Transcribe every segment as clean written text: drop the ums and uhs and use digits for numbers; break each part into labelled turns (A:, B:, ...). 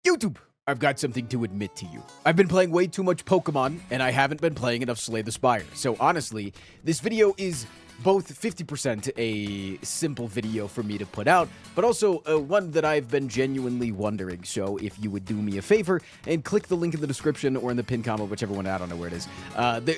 A: YouTube, I've got something to admit to you. I've been playing way too much Pokemon, and I haven't been playing enough Slay the Spire. So honestly, this video is both 50% a simple video for me to put out, but also one that I've been genuinely wondering. So if you would do me a favor and click the link in the description or in the pin comment, whichever one, I don't know where it is.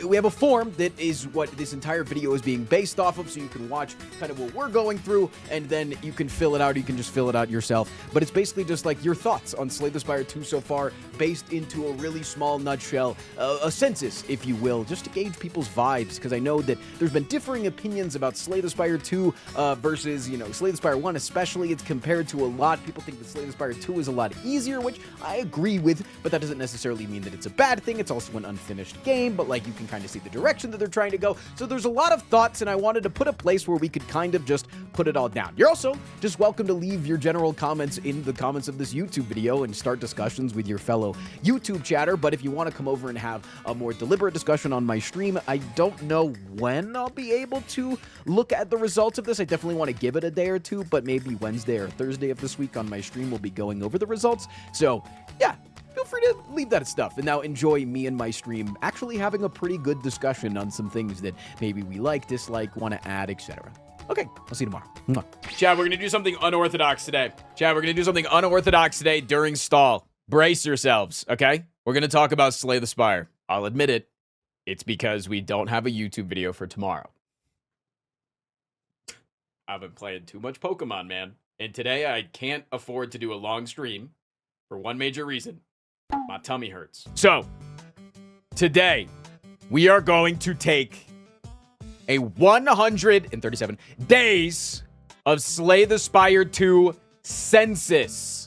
A: We have a form that is what this entire video is being based off of, so you can watch kind of what we're going through, and then you can fill it out. You can just fill it out yourself. But it's basically just like your thoughts on Slay the Spire 2 so far, based into a really small nutshell, a census, if you will, just to gauge people's vibes, because I know that there's been differing opinions about Slay the Spire 2 versus, Slay the Spire 1 especially. It's compared to a lot. People think that Slay the Spire 2 is a lot easier, which I agree with, but that doesn't necessarily mean that it's a bad thing. It's also an unfinished game, but like you can kind of see the direction that they're trying to go. So there's a lot of thoughts, and I wanted to put a place where we could kind of just put it all down. You're also just welcome to leave your general comments in the comments of this YouTube video and start discussions with your fellow YouTube chatter, but if you want to come over and have a more deliberate discussion on my stream, I don't know when I'll be able to look at the results of this. I definitely want to give it a day or two, but maybe Wednesday or Thursday of this week on my stream we'll be going over the results. So yeah, feel free to leave that stuff and now enjoy me and my stream actually having a pretty good discussion on some things that maybe we like, dislike, want to add, etc. Okay, I'll see you tomorrow. Chad, we're going to do something unorthodox today. During stall. Brace yourselves, okay? We're going to talk about Slay the Spire. I'll admit it. It's because we don't have a YouTube video for tomorrow. I've been playing too much Pokemon, man. And today I can't afford to do a long stream for one major reason. My tummy hurts. So, today, we are going to take a 137 days of Slay the Spire 2 census.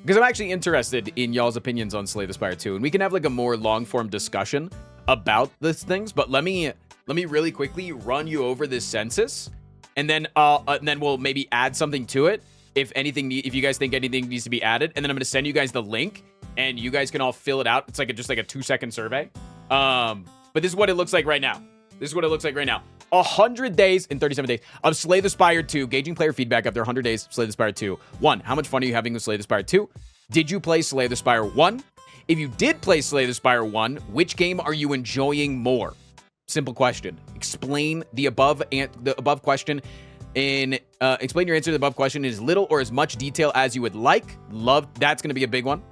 A: Because I'm actually interested in y'all's opinions on Slay the Spire 2, and we can have like a more long-form discussion about these things. But let me really quickly run you over this census, and then we'll maybe add something to it if you guys think anything needs to be added. And then I'm gonna send you guys the link, and you guys can all fill it out. It's like just like a 2-second survey. But this is what it looks like right now. 100 days and 37 days of Slay the Spire 2, gauging player feedback after 100 days of Slay the Spire 2. 1, how much fun are you having with Slay the Spire 2? Did you play Slay the Spire 1? If you did play Slay the Spire 1, which game are you enjoying more? Simple question. Explain the above question explain your answer to the above question in as little or as much detail as you would like. That's going to be a big one.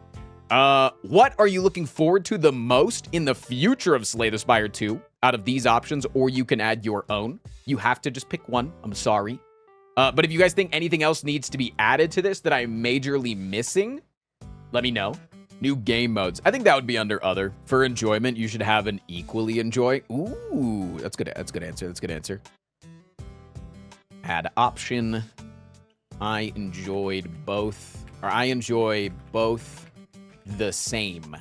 A: What are you looking forward to the most in the future of Slay the Spire 2 out of these options, or you can add your own? You have to just pick one. I'm sorry. But if you guys think anything else needs to be added to this that I'm majorly missing, let me know. New game modes. I think that would be under other. For enjoyment, you should have an equally enjoy. Ooh, that's good. That's a good answer. Add option. I enjoy both the same.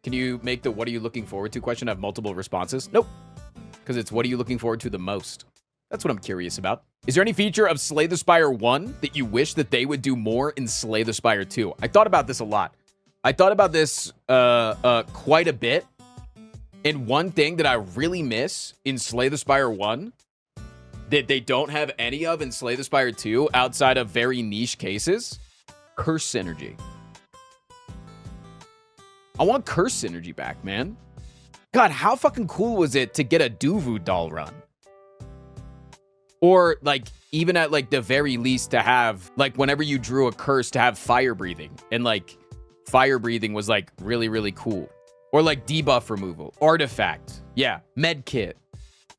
A: Can you make the what are you looking forward to question have multiple responses? Nope. Because it's what are you looking forward to the most? That's what I'm curious about. Is there any feature of Slay the Spire 1 that you wish that they would do more in Slay the Spire 2? I thought about this a lot. I thought about this quite a bit. And one thing that I really miss in Slay the Spire 1 that they don't have any of in Slay the Spire 2 outside of very niche cases, curse synergy. I want curse synergy back, man. God, how fucking cool was it to get a Duvu doll run? Or, like, even at, like, the very least to have, like, whenever you drew a curse to have fire breathing. And, like, fire breathing was, like, really, really cool. Or, like, debuff removal. Artifact. Yeah. Med kit.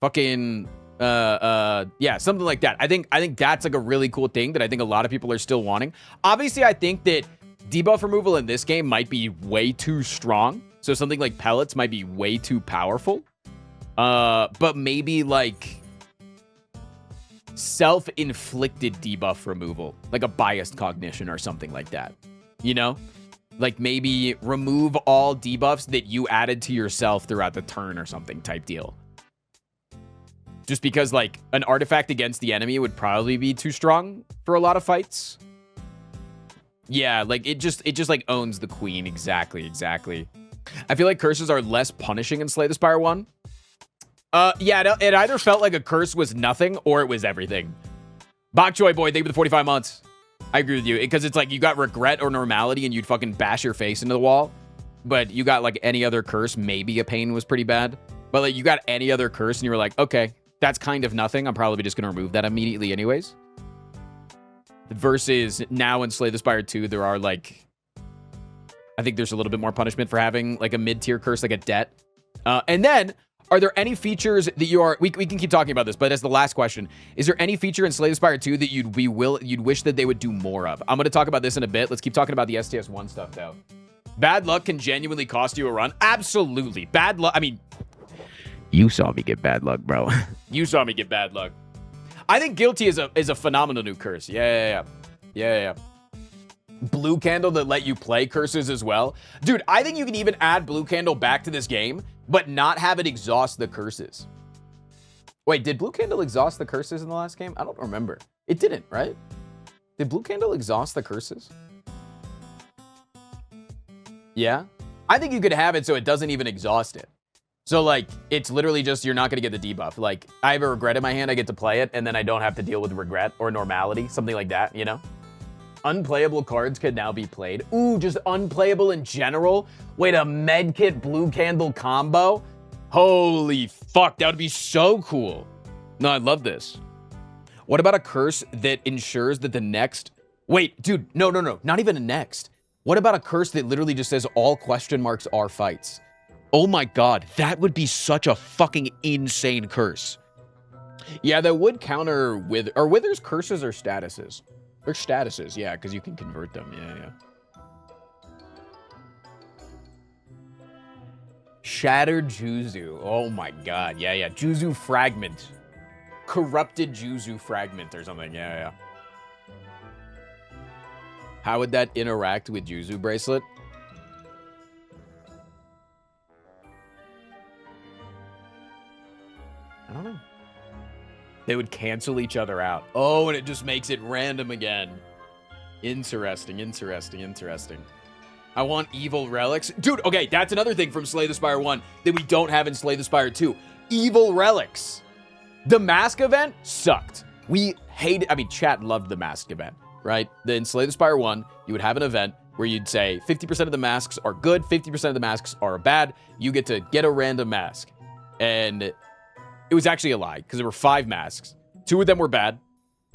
A: Fucking, yeah, something like that. I think that's, like, a really cool thing that I think a lot of people are still wanting. Obviously, I think that debuff removal in this game might be way too strong. So something like pellets might be way too powerful. But maybe like self-inflicted debuff removal, like a biased cognition or something like that. You know? Like maybe remove all debuffs that you added to yourself throughout the turn or something type deal. Just because like an artifact against the enemy would probably be too strong for a lot of fights. Yeah, like it just like owns the queen. Exactly. I feel like curses are less punishing in Slay the Spire 1. Yeah, it either felt like a curse was nothing or it was everything. Bok Choy Boy, thank you for the 45 months. I agree with you. Because it's like you got regret or normality and you'd fucking bash your face into the wall. But you got like any other curse, maybe a pain was pretty bad. But like you got any other curse and you were like, okay, that's kind of nothing. I'm probably just going to remove that immediately anyways. Versus now in Slay the Spire 2, there are like, I think there's a little bit more punishment for having like a mid-tier curse, like a debt. And then, are there any features that you are, we can keep talking about this, but as the last question, is there any feature in Slay the Spire 2 that you'd wish that they would do more of? I'm going to talk about this in a bit. Let's keep talking about the STS1 stuff though. Bad luck can genuinely cost you a run. Absolutely. Bad luck. I mean, you saw me get bad luck, bro. You saw me get bad luck. I think Guilty is a phenomenal new curse. Yeah. Blue Candle that let you play curses as well. Dude, I think you can even add Blue Candle back to this game, but not have it exhaust the curses. Wait, did Blue Candle exhaust the curses in the last game? I don't remember. It didn't, right? Did Blue Candle exhaust the curses? Yeah? I think you could have it so it doesn't even exhaust it. So, like, it's literally just you're not going to get the debuff. Like, I have a regret in my hand, I get to play it, and then I don't have to deal with regret or normality, something like that, you know? Unplayable cards could now be played. Ooh, just unplayable in general? Wait, a Medkit Blue Candle combo? Holy fuck, that would be so cool. No, I love this. What about a curse that ensures that the next... Wait, dude, no, not even a next. What about a curse that literally just says all question marks are fights? Oh my god, that would be such a fucking insane curse. Yeah, that would counter with... Or Wither's curses or statuses? They're statuses, yeah, because you can convert them. Yeah. Shattered Juzu. Oh my god, yeah. Juzu Fragment. Corrupted Juzu Fragment or something, yeah. How would that interact with Juzu Bracelet? I don't know. They would cancel each other out. Oh, and it just makes it random again. Interesting. I want evil relics. Dude, okay, that's another thing from Slay the Spire 1 that we don't have in Slay the Spire 2. Evil relics. The mask event sucked. We hated, I mean, chat loved the mask event, right? In Slay the Spire 1, you would have an event where you'd say 50% of the masks are good, 50% of the masks are bad. You get to get a random mask. And it was actually a lie, because there were 5 masks. 2 of them were bad.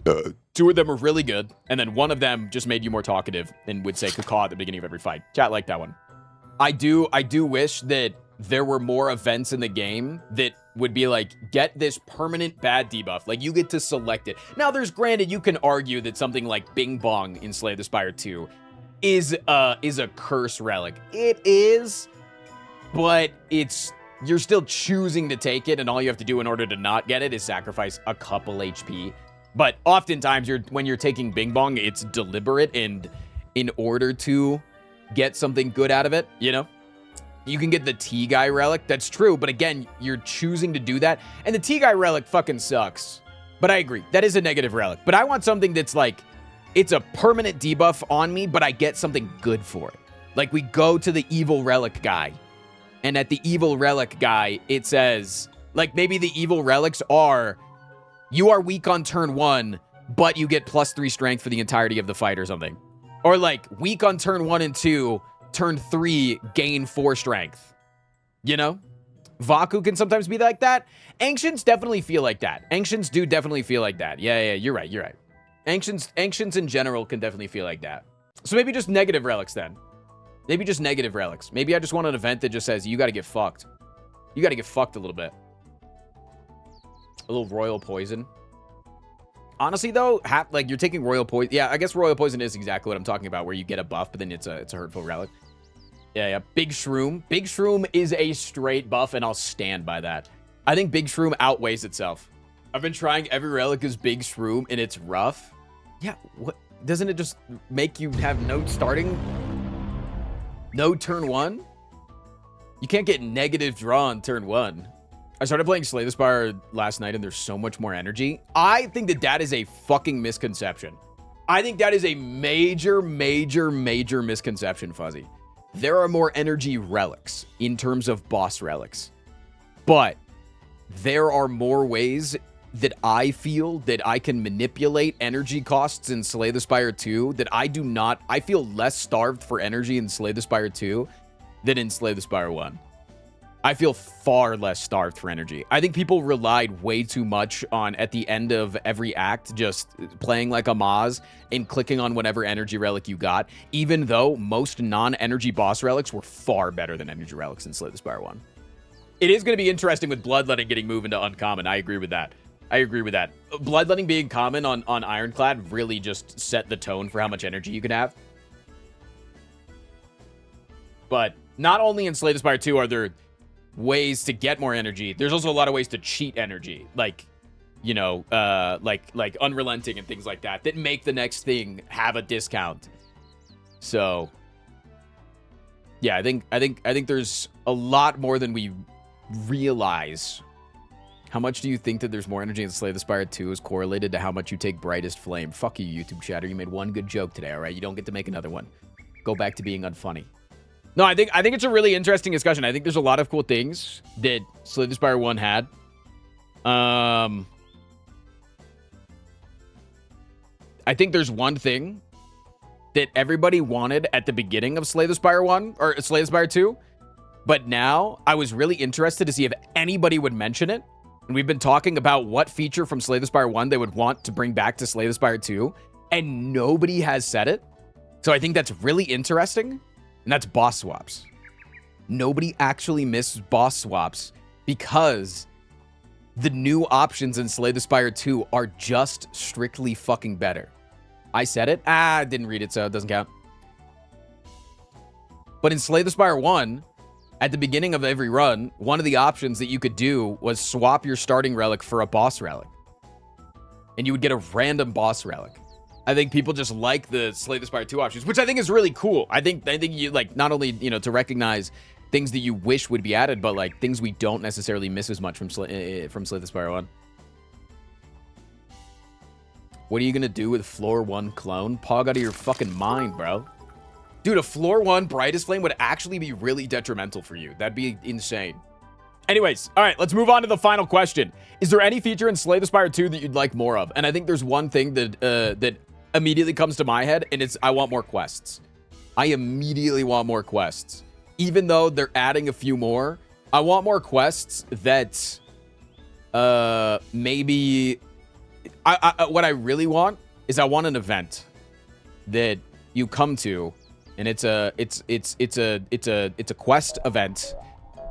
A: 2 of them were really good. And then 1 of them just made you more talkative and would say cacaw at the beginning of every fight. Chat liked that one. I do wish that there were more events in the game that would be like, get this permanent bad debuff. Like, you get to select it. Now, there's granted, you can argue that something like Bing Bong in Slay the Spire 2 is a curse relic. It is, but you're still choosing to take it, and all you have to do in order to not get it is sacrifice a couple HP. But oftentimes, when you're taking Bing Bong, it's deliberate, and in order to get something good out of it, you know? You can get the T-Guy relic, that's true, but again, you're choosing to do that, and the T-Guy relic fucking sucks. But I agree, that is a negative relic. But I want something that's like, it's a permanent debuff on me, but I get something good for it. Like, we go to the evil relic guy, and at the evil relic guy, it says, like, maybe the evil relics are, you are weak on turn 1, but you get +3 strength for the entirety of the fight or something. Or like, weak on turn 1 and 2, turn 3, gain 4 strength. You know? Vaku can sometimes be like that. Ancients definitely feel like that. Ancients do definitely feel like that. Yeah, you're right. Ancients in general can definitely feel like that. So maybe just negative relics then. Maybe just negative relics. Maybe I just want an event that just says, you gotta get fucked. You gotta get fucked a little bit. A little royal poison. Honestly, though, like, you're taking royal poison. Yeah, I guess royal poison is exactly what I'm talking about, where you get a buff, but then it's a hurtful relic. Yeah. Big Shroom. Big Shroom is a straight buff, and I'll stand by that. I think Big Shroom outweighs itself. I've been trying every relic as Big Shroom, and it's rough. Yeah, what? Doesn't it just make you have no starting? No turn 1? You can't get negative draw on turn 1. I started playing Slay the Spire last night, and there's so much more energy. I think that is a fucking misconception. I think that is a major misconception, Fuzzy. There are more energy relics in terms of boss relics. But there are more ways that I feel that I can manipulate energy costs in Slay the Spire 2 that I do not. I feel less starved for energy in Slay the Spire 2 than in Slay the Spire 1. I feel far less starved for energy. I think people relied way too much on, at the end of every act, just playing like a Maz and clicking on whatever energy relic you got, even though most non-energy boss relics were far better than energy relics in Slay the Spire 1. It is going to be interesting with Bloodletting getting moved into uncommon. I agree with that. I agree with that. Bloodletting being common on Ironclad really just set the tone for how much energy you can have. But not only in Slay the Spire 2 are there ways to get more energy, there's also a lot of ways to cheat energy, like, you know, like unrelenting and things like that make the next thing have a discount. So yeah, I think there's a lot more than we realize. How much do you think that there's more energy in Slay the Spire 2 is correlated to how much you take Brightest Flame? Fuck you, YouTube chatter. You made one good joke today, all right? You don't get to make another one. Go back to being unfunny. No, I think it's a really interesting discussion. I think there's a lot of cool things that Slay the Spire 1 had. I think there's one thing that everybody wanted at the beginning of Slay the Spire 1 or Slay the Spire 2, but now I was really interested to see if anybody would mention it. And we've been talking about what feature from Slay the Spire 1 they would want to bring back to Slay the Spire 2, and nobody has said it. So I think that's really interesting, and that's boss swaps. Nobody actually misses boss swaps because the new options in Slay the Spire 2 are just strictly fucking better. I said it. I didn't read it, so it doesn't count. But in Slay the Spire 1, at the beginning of every run, one of the options that you could do was swap your starting relic for a boss relic. And you would get a random boss relic. I think people just like the Slay the Spire 2 options, which I think is really cool. I think you, like, not only, you know, to recognize things that you wish would be added, but like things we don't necessarily miss as much from Slay the Spire 1. What are you gonna do with floor 1 clone? Pog out of your fucking mind, bro. Dude, a floor 1 Brightest Flame would actually be really detrimental for you. That'd be insane. Anyways, all right, let's move on to the final question. Is there any feature in Slay the Spire 2 that you'd like more of? And I think there's one thing that that immediately comes to my head, and it's I want more quests. I immediately want more quests. Even though they're adding a few more, I want more quests that maybe what I really want is I want an event that you come to, and it's a quest event,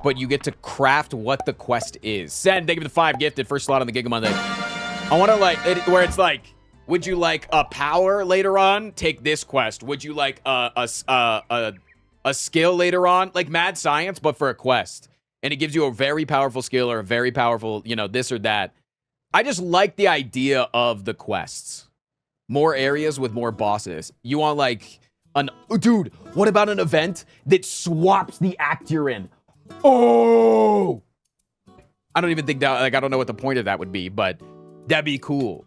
A: but you get to craft what the quest is. Send, thank you for the 5 gifted, first slot on the Giga Monday. I want to like it where it's like, would you like a power later on? Take this quest. Would you like a skill later on? Like mad science, but for a quest. And it gives you a very powerful skill or a very powerful, you know, this or that. I just like the idea of the quests. More areas with more bosses. You want like dude, what about an event that swaps the act you're in? Oh! I don't even think that, like, I don't know what the point of that would be, but that'd be cool.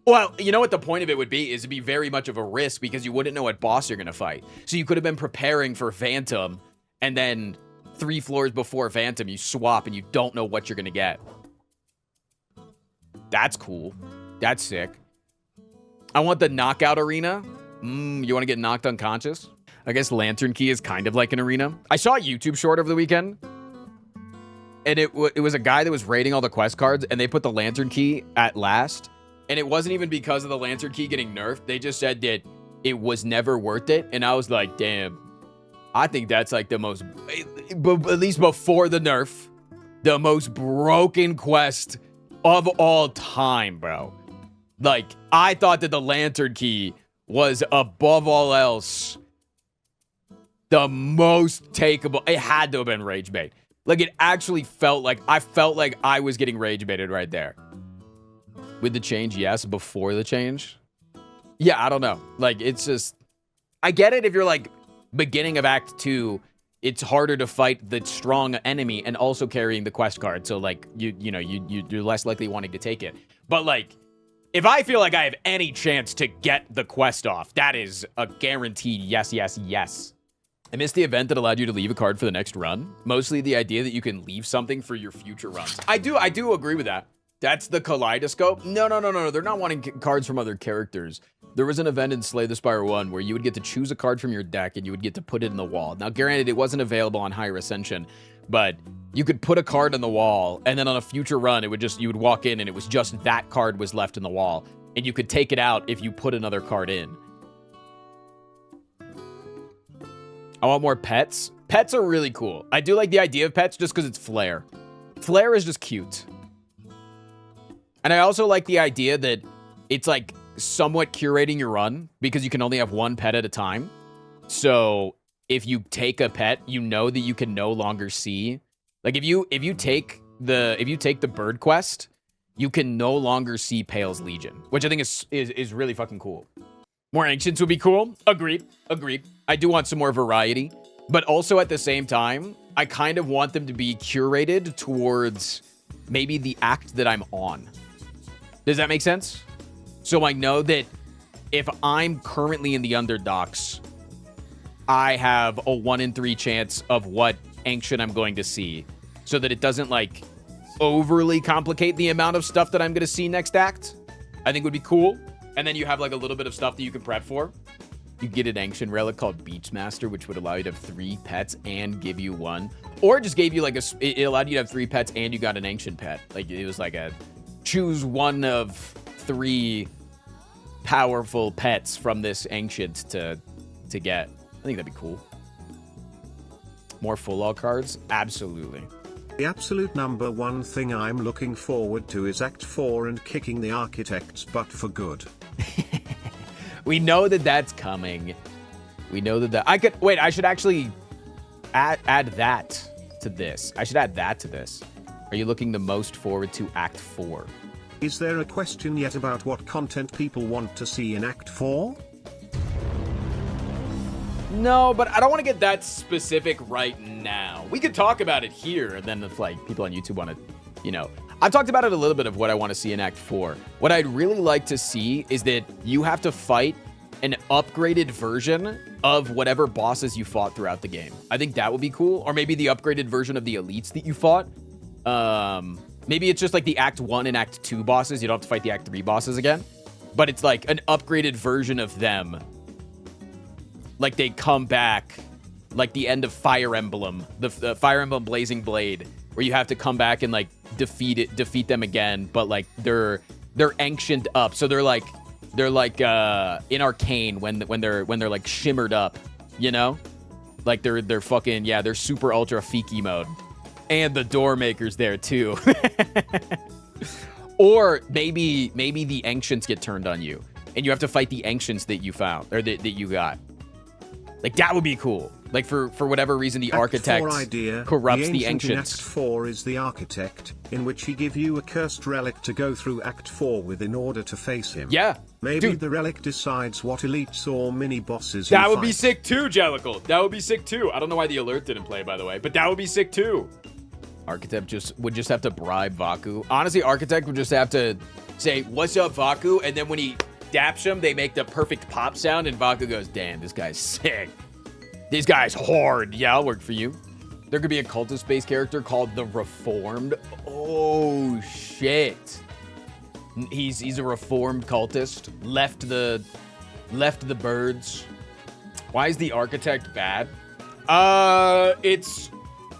A: Well, you know what the point of it would be is it'd be very much of a risk because you wouldn't know what boss you're going to fight. So you could have been preparing for Phantom, and then 3 floors before Phantom, you swap and you don't know what you're going to get. That's cool. That's sick. I want the knockout arena. You want to get knocked unconscious? I guess Lantern Key is kind of like an arena. I saw a YouTube short over the weekend, and it was a guy that was rating all the quest cards, and they put the Lantern Key at last. And it wasn't even because of the Lantern Key getting nerfed. They just said that it was never worth it. And I was like, damn, I think that's like the most, at least before the nerf, the most broken quest of all time, bro. Like, I thought that the Lantern Key was above all else the most takeable. It had to have been rage bait. Like, it actually felt like I was getting rage baited right there. With the change, yes. Before the change, yeah, I don't know. Like, it's just, I get it if you're like beginning of Act 2, it's harder to fight the strong enemy and also carrying the quest card. So like, you're less likely wanting to take it. But like, if I feel like I have any chance to get the quest off, that is a guaranteed yes, yes, yes. I missed the event that allowed you to leave a card for the next run. Mostly the idea that you can leave something for your future runs. I do agree with that. That's the kaleidoscope? No. They're not wanting cards from other characters. There was an event in Slay the Spire 1 where you would get to choose a card from your deck and you would get to put it in the wall. Now, granted, it wasn't available on Higher Ascension, but you could put a card on the wall, and then on a future run, it would just, you would walk in and it was just that card was left in the wall, and you could take it out if you put another card in. I want more pets. Pets are really cool. I do like the idea of pets just because it's flair. Flair is just cute. And I also like the idea that it's like somewhat curating your run because you can only have one pet at a time. So if you take a pet, you know that you can no longer see. Like if you take the bird quest, you can no longer see Pale's Legion, which I think is really fucking cool. More ancients would be cool. Agreed. I do want some more variety, but also at the same time, I kind of want them to be curated towards maybe the act that I'm on. Does that make sense? So I know that if I'm currently in the underdogs, I have a 1 in 3 chance of what ancient I'm going to see, so that it doesn't like overly complicate the amount of stuff that I'm going to see next act. I think would be cool. And then you have like a little bit of stuff that you can prep for. You get an ancient relic called Beachmaster, which would allow you to have 3 pets and give you 1. Or it just gave you like it allowed you to have 3 pets and you got an ancient pet. Like it was like a choose 1 of 3 powerful pets from this ancient to get. I think that'd be cool. More full all cards? Absolutely.
B: The absolute number one thing I'm looking forward to is Act 4 and kicking the Architect's butt for good.
A: We know that that's coming. We know that I could... Wait, I should actually add that to this. I should add that to this. Are you looking the most forward to Act 4?
B: Is there a question yet about what content people want to see in Act 4?
A: No, but I don't want to get that specific right now. We could talk about it here, and then if like people on YouTube want to, you know... I've talked about it a little bit of what I want to see in Act 4. What I'd really like to see is that you have to fight an upgraded version of whatever bosses you fought throughout the game. I think that would be cool. Or maybe the upgraded version of the elites that you fought. Maybe it's just like the Act 1 and Act 2 bosses. You don't have to fight the Act 3 bosses again. But it's like an upgraded version of them. Like they come back like the end of Fire Emblem. The Fire Emblem Blazing Blade. Where you have to come back and like defeat them again, but like they're ancient up, so they're like in Arcane when they're like shimmered up, you know, like they're fucking they're super ultra Fiki mode, and the door maker's there too. Or maybe the ancients get turned on you, and you have to fight the ancients that you found or that you got. Like that would be cool. Like for whatever reason, the architect corrupts the ancients.
B: Act 4 is the architect, in which he give you a cursed relic to go through Act 4 with in order to face him.
A: Yeah.
B: Maybe the relic decides what elites or mini bosses.
A: That would be sick too, Jellicle. That would be sick too. I don't know why the alert didn't play, by the way, but that would be sick too. Architect would just have to bribe Vaku. Honestly, Architect would just have to say, "What's up, Vaku?" And then when he daps him, they make the perfect pop sound, and Vaku goes, "Damn, this guy's sick. This guy's hard." Yeah, I'll work for you. There could be a cultist-based character called the Reformed. Oh, shit. He's a reformed cultist. Left the birds. Why is the architect bad? It's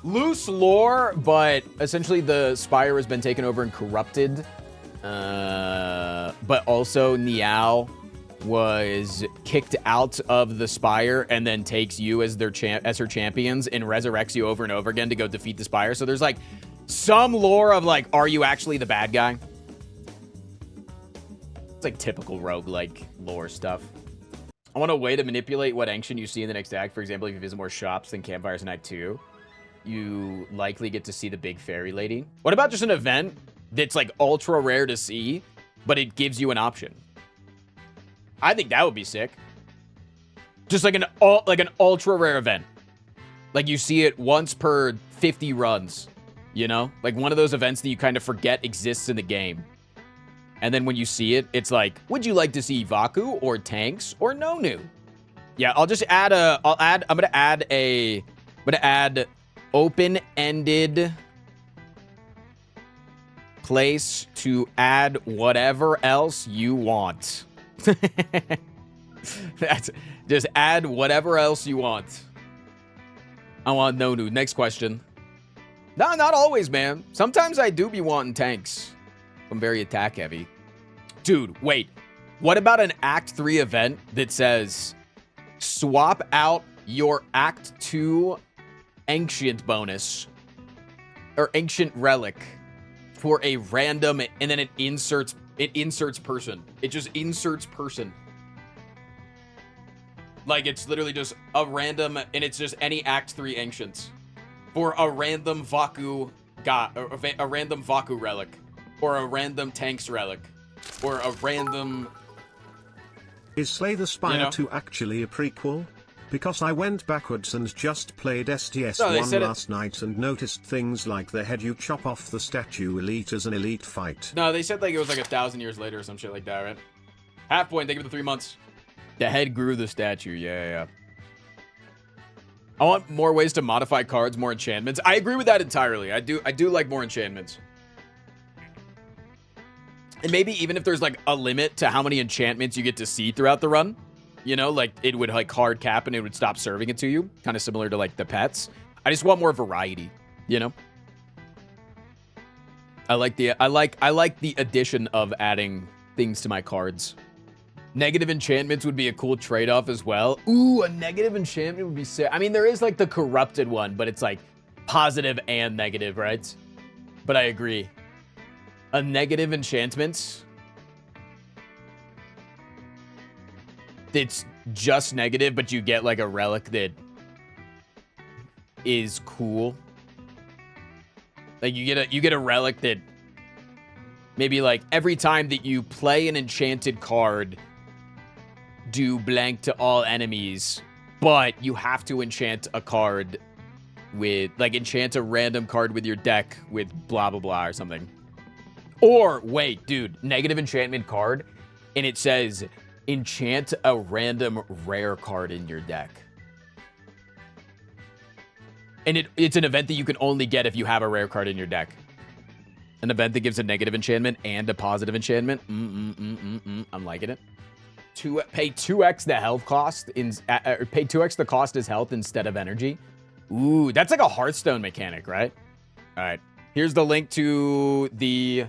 A: loose lore, but essentially the Spire has been taken over and corrupted. But also Niao was kicked out of the Spire and then takes you as her champions and resurrects you over and over again to go defeat the Spire. So there's like some lore of like, are you actually the bad guy? It's like typical roguelike lore stuff. I want a way to manipulate what ancient you see in the next act. For example, if you visit more shops than campfires in Act 2, you likely get to see the big fairy lady. What about just an event that's like ultra rare to see, but it gives you an option? I think that would be sick. Just like an ultra rare event. Like you see it once per 50 runs, you know? Like one of those events that you kind of forget exists in the game. And then when you see it, it's like, would you like to see Vaku or tanks or Nonu? Yeah, I'll just add I'm gonna add open-ended place to add whatever else you want. That's just add whatever else you want. I want no nude. Next question. No, not always, man. Sometimes I do be wanting tanks. I'm very attack heavy. Dude, wait. What about an Act 3 event that says swap out your Act 2 Ancient bonus or Ancient Relic for a random, and then it inserts person. It just inserts person. Like, it's literally just a random, and it's just any Act 3 Ancients for a random Vaku god, or a random Vaku relic, or a random Tanks relic, or a random...
B: Is Slay the Spire 2 actually a prequel? Because I went backwards and just played STS1 last night and noticed things like the head you chop off the statue elite as an elite fight.
A: No, they said like it was like 1,000 years later or some shit like that, right? Half point, thank you for the 3 months. The head grew the statue, yeah. I want more ways to modify cards, more enchantments. I agree with that entirely. I do like more enchantments. And maybe even if there's like a limit to how many enchantments you get to see throughout the run, you know, like it would like hard cap and it would stop serving it to you, kind of similar to like the pets. I just want more variety, you know. I like the addition of adding things to my cards. Negative enchantments would be a cool trade-off as well. Ooh, a negative enchantment would be sick. I mean, there is like the corrupted one, but it's like positive and negative, right? But I agree. A negative enchantment, it's just negative, but you get like a relic that is cool. Like you get a relic that maybe like every time that you play an enchanted card, do blank to all enemies, but you have to enchant a card with like enchant a random card with your deck with blah blah blah or something. Or wait, dude, negative enchantment card, and it says enchant a random rare card in your deck. And it's an event that you can only get if you have a rare card in your deck. An event that gives a negative enchantment and a positive enchantment. I'm liking it. Pay 2x the health cost pay 2x the cost as health instead of energy. Ooh, that's like a Hearthstone mechanic, right? All right. Here's the link to the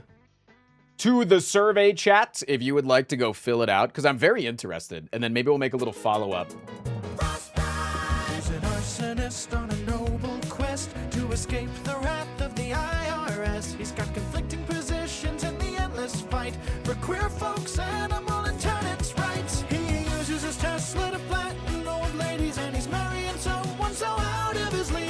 A: survey chat if you would like to go fill it out, because I'm very interested. And then maybe we'll make a little follow-up.
C: He's an arsonist on a noble quest to escape the wrath of the IRS. He's got conflicting positions in the endless fight for queer folks, animal and tenants' rights. He uses his Tesla to flatten old ladies, and he's marrying someone so out of his league.